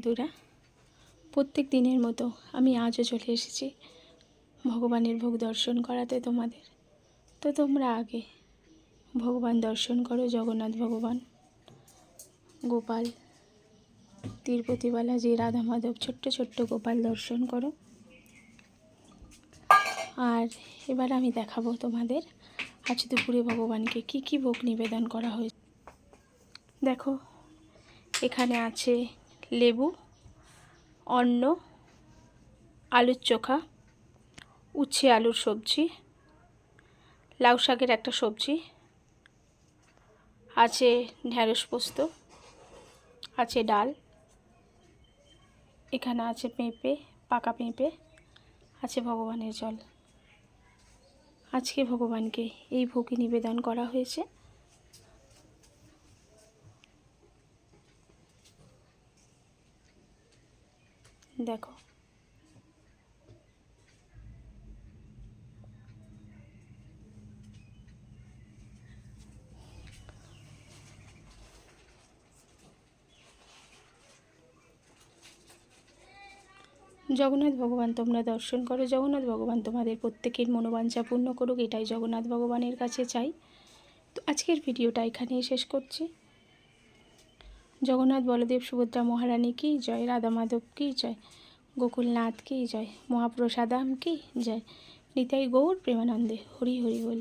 বন্ধুরা, প্রত্যেক দিনের মতো আমি আজও চলে এসেছি ভগবানের ভোগ দর্শন করাতে তোমাদের। তো তোমরা আগে ভগবান দর্শন করো, জগন্নাথ ভগবান, গোপাল, তিরুপতি বালাজি, রাধা মাধব, ছোট্ট ছোট্ট গোপাল দর্শন করো। আর এবার আমি দেখাবো তোমাদের আজ দুপুরে ভগবানকে কি কি ভোগ নিবেদন করা হয়েছে। দেখো, এখানে আছে লেবু, অন্ন, আলুর চোখা, উচ্ছে আলুর সবজি, লাউ শাকের একটা সবজি আছে, ঢ্যাঁড়স পোস্ত আছে, ডাল, এখানে আছে পেঁপে, পাকা পেঁপে, আছে ভগবানের জল। আজকে ভগবানকে এই ভোগই নিবেদন করা হয়েছে। দেখো, জগন্নাথ ভগবান তোমরা দর্শন করো। জগন্নাথ ভগবান তোমাদের প্রত্যেকের মনোবাঞ্ছা পূর্ণ করুক, এটাই জগন্নাথ ভগবানের কাছে চাই। তো আজকের ভিডিওটা এখানেই শেষ করছি। জগন্নাথ বলদেব সুভদ্রা মহারানী কি জয়, রাধা মাধব কি জয়, গোকুলনাথ কি জয়, মহাপ্রসাদাম কি জয়, নিতাই গৌর প্রেমানন্দে, হরি হরি বল।